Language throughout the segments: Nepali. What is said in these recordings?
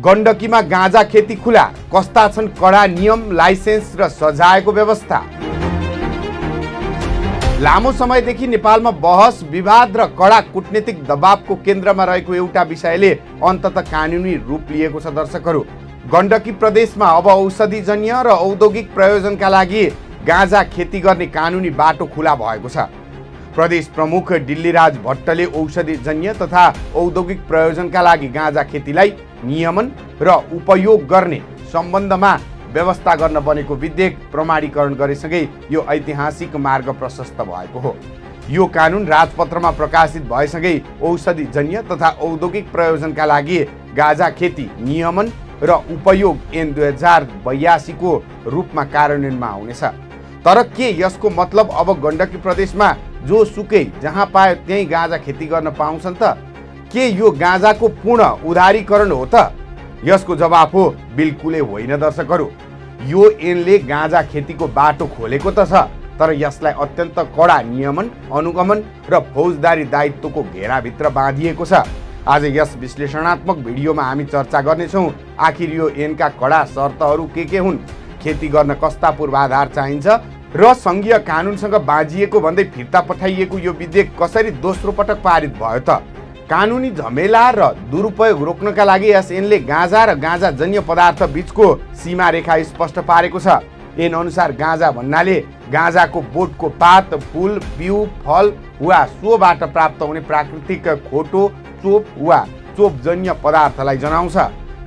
गण्डकीमा गाँजा खेती खुला, कस्ता छन् कडा नियम, लाइसेन्स र सजायको व्यवस्था। लामो समयदेखि नेपालमा बहस, विवाद र कडा कूटनीतिक दबावको केन्द्रमा रहेको एउटा विषयले अन्ततः कानुनी रूप लिएको छ। दर्शकहरू, गण्डकी प्रदेशमा अब औषधिजन्य र औद्योगिक प्रयोजनका लागि गाँजा खेती गर्ने कानुनी बाटो खुला भएको छ। प्रदेश प्रमुख डिल्लीराज भट्टले औषधिजन्य तथा औद्योगिक प्रयोजनका लागि गाँजा खेतीलाई नियमन र उपयोग गर्ने सम्बन्धमा व्यवस्था गर्न बनेको विधेयक प्रमाणीकरण गरेसँगै यो ऐतिहासिक मार्ग प्रशस्त भएको हो। यो कानुन राजपत्रमा प्रकाशित भएसँगै औषधिजन्य तथा औद्योगिक प्रयोजनका लागि गाँजा खेती नियमन र उपयोग ऐन 2082 को रूपमा कार्यान्वयनमा आउनेछ। तर के यसको मतलब अब गण्डकी प्रदेशमा जो सुकै जहाँ पायो त्यही गाँजा खेती गर्न पाउँछन् त? के यो गाँजाको पूर्ण उदारीकरण हो त? यसको जवाफ हो बिल्कुलै होइन। दर्शकहरू, यो ऐनले गाँजा खेतीको बाटो खोलेको त छ, तर यसलाई अत्यन्त कडा नियमन, अनुगमन र फौजदारी दायित्वको घेराभित्र बाँधिएको छ। आज यस विश्लेषणात्मक भिडियोमा हामी चर्चा गर्नेछौँ आखिर यो ऐनका कडा शर्तहरू के हुन्, खेती गर्न कस्ता पूर्वाधार चाहिन्छ र सङ्घीय कानुनसँग बाँझिएको भन्दै फिर्ता पठाइएको यो विधेयक कसरी दोस्रो पटक पारित भयो त? कानुनी झमेला र दुरुपयोग रोक्नका लागि यस ऐनले गाँजा र गाँजाजन्य पदार्थ बीचको सीमा रेखा स्पष्ट पारेको छ। ऐन अनुसार गाँजा भन्नाले गाँजाको बोटको पात, फूल, बिउ, फल वा सोबाट प्राप्त हुने प्राकृतिक खोटो, चोप वा चोपजन्य पदार्थलाई जनाउँछ,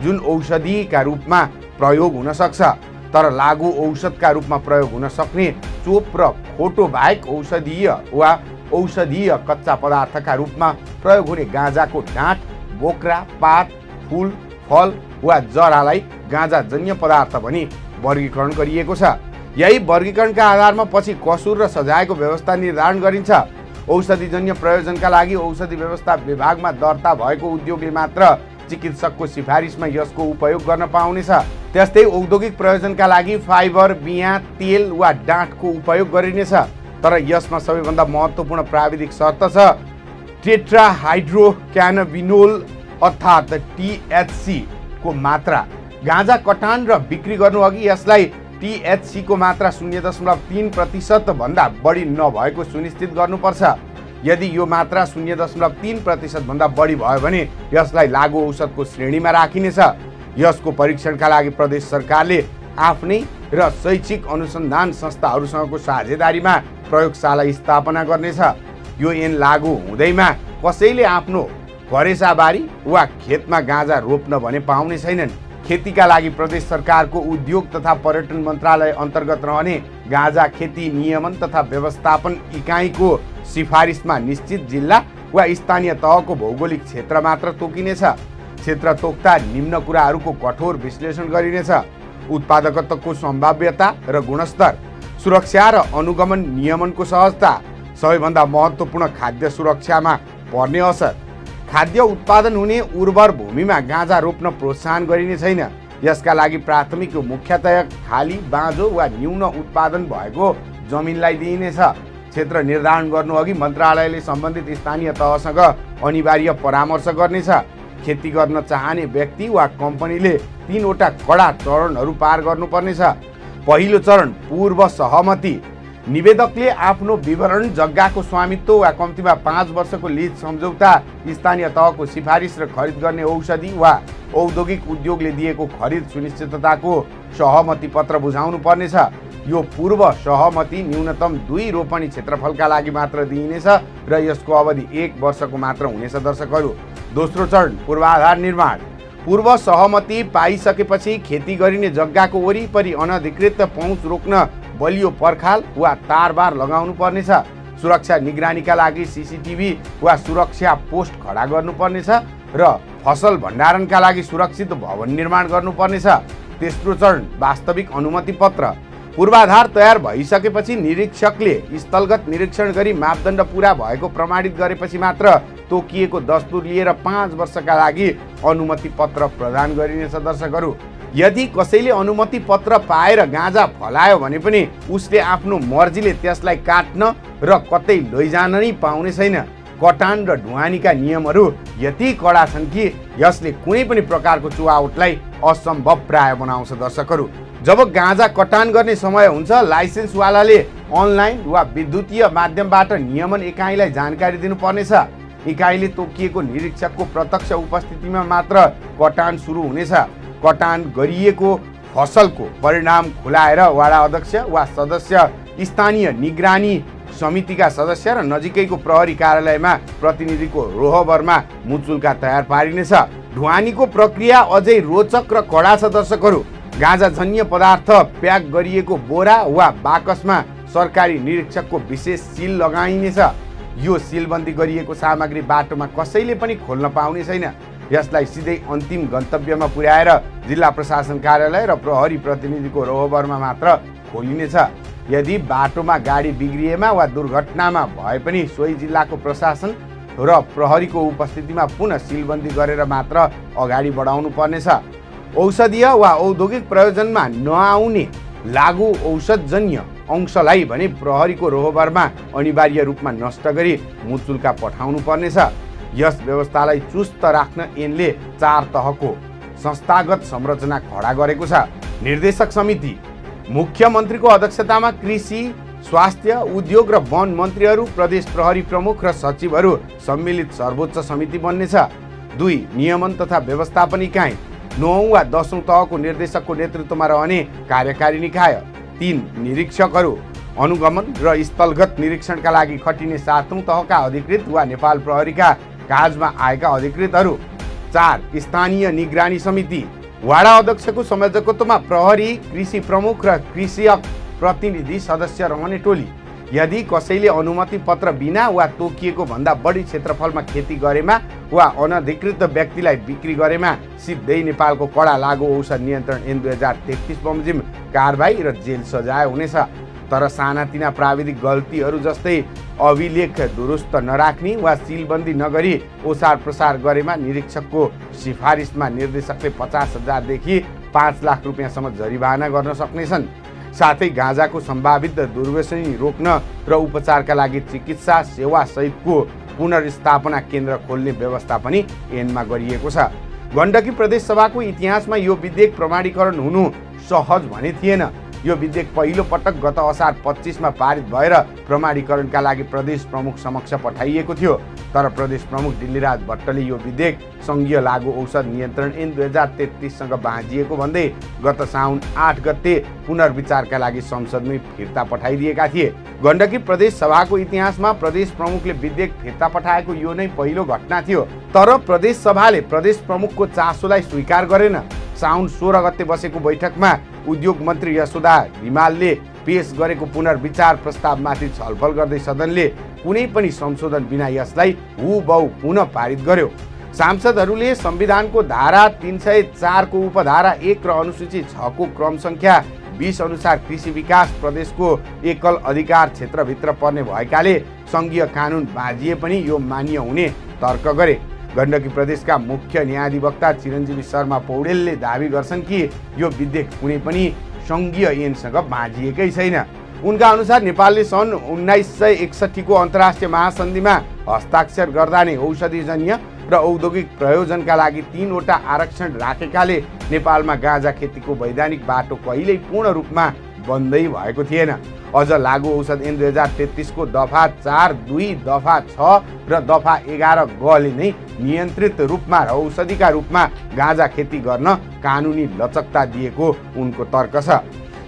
जुन औषधिका रूपमा प्रयोग हुन सक्छ। तर लागु औषधका रूपमा प्रयोग हुन सक्ने चोप र खोटो बाहेक औषधीय वा औषधीय कच्चा पदार्थका रूपमा प्रयोग हुने गाँजाको डाँठ, बोक्रा, पात, फूल, फल वा जरालाई गाँजाजन्य पदार्थ भनी वर्गीकरण गरिएको छ। यही वर्गीकरणका आधारमा पछि कसुर र सजायको व्यवस्था निर्धारण गरिन्छ। औषधिजन्य प्रयोजनका लागि औषधि व्यवस्था विभागमा दर्ता भएको उद्योगले मात्र चिकित्सकको सिफारिसमा यसको उपयोग गर्न पाउनेछ। त्यस्तै औद्योगिक प्रयोजनका लागि फाइबर, बियाँ, तेल वा डाँठको उपयोग गरिनेछ। तर यसमा सबैभन्दा महत्त्वपूर्ण प्राविधिक शर्त छ टेट्राहाइड्रोक्यानाबिनोल अर्थात् THC को मात्रा। गाँजा कटान र बिक्री गर्नु अघि यसलाई THC को मात्रा 0.3% भन्दा बढी नभएको सुनिश्चित गर्नुपर्छ। यदि यो मात्रा 0.3% भन्दा बढी भयो भने यसलाई लागु औषधको श्रेणीमा राखिनेछ। यसको परीक्षणका लागि प्रदेश सरकारले आफ्नै र शैक्षिक अनुसन्धान संस्थाहरूसँगको साझेदारीमा प्रयोगशाला स्थापना गर्नेछ। यो ऐन लागु हुँदैमा कसैले आफ्नो घरेसाबारी वा खेतमा गाँजा रोप्न भने पाउने छैनन्। खेतीका लागि प्रदेश सरकारको उद्योग तथा पर्यटन मन्त्रालय अन्तर्गत रहने गाँजा खेती नियमन तथा व्यवस्थापन इकाइको सिफारिसमा निश्चित जिल्ला वा स्थानीय तहको भौगोलिक क्षेत्र मात्र तोकिनेछ। क्षेत्र तोक्दा निम्न कुराहरूको कठोर विश्लेषण गरिनेछ: उत्पादकत्वको सम्भाव्यता र गुणस्तर, सुरक्षा र अनुगमन नियमनको सहजता, सबैभन्दा महत्त्वपूर्ण खाद्य सुरक्षामा पर्ने असर। खाद्य उत्पादन हुने उर्वर भूमिमा गाँजा रोप्न प्रोत्साहन गरिने छैन। यसका लागि प्राथमिक मुख्यतया खाली, बाँझो वा न्यून उत्पादन भएको जमिनलाई दिइनेछ। क्षेत्र निर्धारण गर्नुअघि मन्त्रालयले सम्बन्धित स्थानीय तहसँग अनिवार्य परामर्श गर्नेछ। खेती गर्न चाहने व्यक्ति वा कम्पनीले 3 वटा कडा चरणहरू पार गर्नुपर्नेछ। पहिलो चरण पूर्व सहमति। निवेदकले आफ्नो विवरण, जग्गाको स्वामित्व वा कम्तीमा 5 वर्षको लिज सम्झौता, स्थानीय तहको सिफारिस र खरिद गर्ने औषधि वा औद्योगिक उद्योगले दिएको खरिद सुनिश्चितताको सहमति पत्र बुझाउनु पर्नेछ। यो पूर्व सहमति न्यूनतम 2 रोपनी क्षेत्रफलका लागि मात्र दिइनेछ र यसको अवधि 1 वर्षको मात्र हुनेछ। दर्शकहरू, दोस्रो चरण पूर्वाधार निर्माण। पूर्व सहमति पाइसकेपछि खेती गरिने जग्गाको वरिपरि अनधिकृत पहुँच रोक्न बलियो पर्खाल वा तारबार लगाउनु पर्नेछ। सुरक्षा निगरानीका लागि CCTV वा सुरक्षा पोस्ट खडा गर्नुपर्नेछ र फसल भण्डारणका लागि सुरक्षित भवन निर्माण गर्नुपर्नेछ। तेस्रो चरण वास्तविक अनुमति पत्र। पूर्वाधार तयार भइसकेपछि निरीक्षकले स्थलगत निरीक्षण गरी मापदण्ड पूरा भएको प्रमाणित गरेपछि मात्र तोकिएको दस्तुर लिएर 5 वर्षका लागि अनुमति पत्र प्रदान गरिनेछ। दर्शकहरू, यदि कसैले अनुमति पत्र पाएर गाँजा फलायो भने पनि उसले आफ्नो मर्जीले त्यसलाई काट्न र कतै लैजान नै पाउने छैन। कटान र ढुवानीका नियमहरू यति कडा छन् कि यसले कुनै पनि प्रकारको चुहावटलाई असम्भव प्राय बनाउँछ। दर्शकहरू, जब गाँजा कटान गर्ने समय हुन्छ, लाइसेन्सवालाले अनलाइन वा विद्युतीय माध्यमबाट नियमन इकाइलाई जानकारी दिनुपर्नेछ। इकाइले तोकिएको निरीक्षकको प्रत्यक्ष उपस्थितिमा मात्र कटान सुरु हुनेछ। कटान गरिएको फसलको परिणाम खुलाएर वडा अध्यक्ष वा सदस्य, स्थानीय निगरानी समितिका सदस्य र नजिकैको प्रहरी कार्यालयमा प्रतिनिधिको रोहबरमा मुचुल्का तयार पारिनेछ। ढुवानीको प्रक्रिया अझै रोचक र कडा छ। दर्शकहरू, गाँजाजन्य पदार्थ प्याक गरिएको बोरा वा बाकसमा सरकारी निरीक्षकको विशेष सिल लगाइनेछ। यो सिलबन्दी गरिएको सामग्री बाटोमा कसैले पनि खोल्न पाउने छैन। यसलाई सिधै अन्तिम गन्तव्यमा पुर्याएर जिल्ला प्रशासन कार्यालय र प्रहरी प्रतिनिधिको रोहबरमा मात्र खोलिनेछ। यदि बाटोमा गाडी बिग्रिएमा वा दुर्घटनामा भए पनि सोही जिल्लाको प्रशासन र प्रहरीको उपस्थितिमा पुनः सिलबन्दी गरेर मात्र अगाडि बढाउनु पर्नेछ। औषधीय वा औद्योगिक प्रयोजनमा नआउने लागु औषधजन्य अंशलाई भने प्रहरीको रोहबरमा अनिवार्य रूपमा नष्ट गरी मुचुल्का पठाउनु पर्नेछ। यस व्यवस्थालाई चुस्त राख्न ऐनले 4 तहको संस्थागत संरचना खडा गरेको छ। निर्देशक समिति मुख्यमन्त्रीको अध्यक्षतामा कृषि, स्वास्थ्य, उद्योग र वन मन्त्रीहरू, प्रदेश प्रहरी प्रमुख र सचिवहरू सम्मिलित सर्वोच्च समिति बन्नेछ। 2 नियमन तथा व्यवस्थापन इकाइ 9औं वा 10औं तहको निर्देशकको नेतृत्वमा रहने कार्यकारी निकाय। 3 निरीक्षकहरू अनुगमन र स्थलगत निरीक्षणका लागि खटिने 7औं तहका अधिकृत वा नेपाल प्रहरीका काजमा आएका अधिकृतहरू। 4 स्थानीय निगरानी समिति वडा अध्यक्षको संयोजकत्वमा प्रहरी, कृषि प्रमुख र कृषक प्रतिनिधि सदस्य रहने टोली। यदि कसैले अनुमति पत्र बिना वा तोकिएको भन्दा बढी क्षेत्रफलमा खेती गरेमा वा अनधिकृत व्यक्तिलाई बिक्री गरेमा सिधै नेपालको कडा लागु औषध नियन्त्रण ऐन 2033 बमोजिम कारबाही र जेल सजाय हुनेछ। तर सानातिना प्राविधिक गल्तीहरू जस्तै अभिलेख दुरुस्त नराख्ने वा सिलबन्दी नगरी ओसार प्रसार गरेमा निरीक्षकको सिफारिसमा निर्देशकले 50,000 देखि 5 लाख रुपियाँसम्म जरिवाना गर्न सक्नेछन्। साथै गाँजाको सम्भावित दुर्व्यसनी रोक्न र उपचारका लागि चिकित्सा सेवा सहितको पुनर्स्थापना केन्द्र खोल्ने व्यवस्था पनि ऐनमा गरिएको छ। गण्डकी प्रदेश सभाको इतिहासमा यो विधेयक प्रमाणीकरण हुनु सहज भने थिएन। यो विधेयक पहिलो पटक गत असार 25 मा पारित भएर प्रमाणीकरणका लागि प्रदेश प्रमुख समक्ष पठाइएको थियो। तर प्रदेश प्रमुख दिल्लीराज भट्टले यो विधेयक संघीय लागु औषध नियन्त्रण ऐन 2033 सँग बाँझिएको भन्दै गत साउन 8 गते पुनर्विचारका लागि संसदमै फिर्ता पठाइदिएका थिए। गण्डकी प्रदेश सभाको इतिहासमा प्रदेश प्रमुखले विधेयक फिर्ता पठाएको यो नै पहिलो घटना थियो। तर प्रदेश सभाले प्रदेश प्रमुखको चासोलाई स्वीकार गरेन। साउन 16 गते बसेको बैठकमा उद्योग मन्त्री यशोदा रिमालले पेश गरेको पुनर्विचार प्रस्तावमाथि छलफल गर्दै सदनले कुनै पनि संशोधन बिना यसलाई हुबहु पुनः पारित गर्यो। सांसदहरूले संविधानको धारा 304 को उपधारा 1 र अनुसूची 6 को क्रम संख्या 20 अनुसार कृषि विकास प्रदेशको एकल अधिकार क्षेत्रभित्र पर्ने भएकाले संघीय कानुन बाँझिए पनि यो मान्य हुने तर्क गरे। गण्डकी प्रदेशका मुख्य न्यायाधिवक्ता चिरञ्जीवी शर्मा पौडेलले दावी गर्छन् कि यो विधेयक कुनै पनि संघीय ऐनसँग बाँझिएकै छैन। उनका अनुसार नेपालले सन् 1961 को अन्तर्राष्ट्रिय महासन्धिमा हस्ताक्षर गर्दा नै औषधिजन्य र औद्योगिक प्रयोजनका लागि 3 वटा आरक्षण राखेकाले नेपालमा गाँजा खेतीको वैधानिक बाटो कहिल्यै पूर्ण रूपमा बन्दै भएको थिएन। अझ लागु औषध ऐन 2033 को दफा 4, 2, दफा 6 र दफा 11 गले नै नियन्त्रित रूपमा र औषधिका रूपमा गाँजा खेती गर्न कानुनी लचकता दिएको उनको तर्क छ।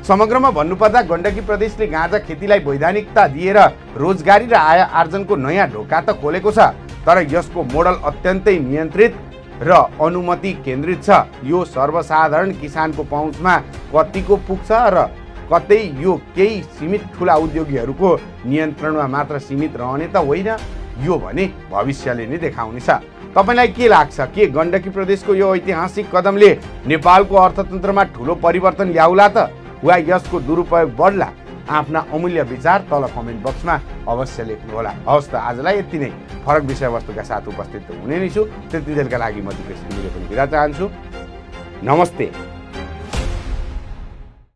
समग्रमा भन्नुपर्दा गण्डकी प्रदेशले गाँजा खेतीलाई वैधानिकता दिएर रोजगारी र आय आर्जनको नयाँ ढोका त खोलेको छ। तर यसको मोडल अत्यन्तै नियन्त्रित र अनुमति केन्द्रित छ। यो सर्वसाधारण किसानको पहुँचमा कतिको पुग्छ र कतै यो केही सीमित ठुला उद्योगीहरूको नियन्त्रणमा मात्र सीमित रहने त होइन, यो भने भविष्यले नै देखाउनेछ। तपाईलाई के लाग्छ? के गण्डकी प्रदेशको यो ऐतिहासिक कदमले नेपालको अर्थतन्त्रमा ठुलो परिवर्तन ल्याउला त वा यसको दुरुपयोग बढ्ला? आफ्ना अमूल्य विचार तल कमेन्ट बक्समा अवश्य लेख्नुहोला। हवस् त आजलाई यति नै। फरक विषयवस्तुका साथ उपस्थित हुने नै छु। त्यति बेलका लागि म दिपेश घिमिरे पनि बिदा चाहन्छु। नमस्ते।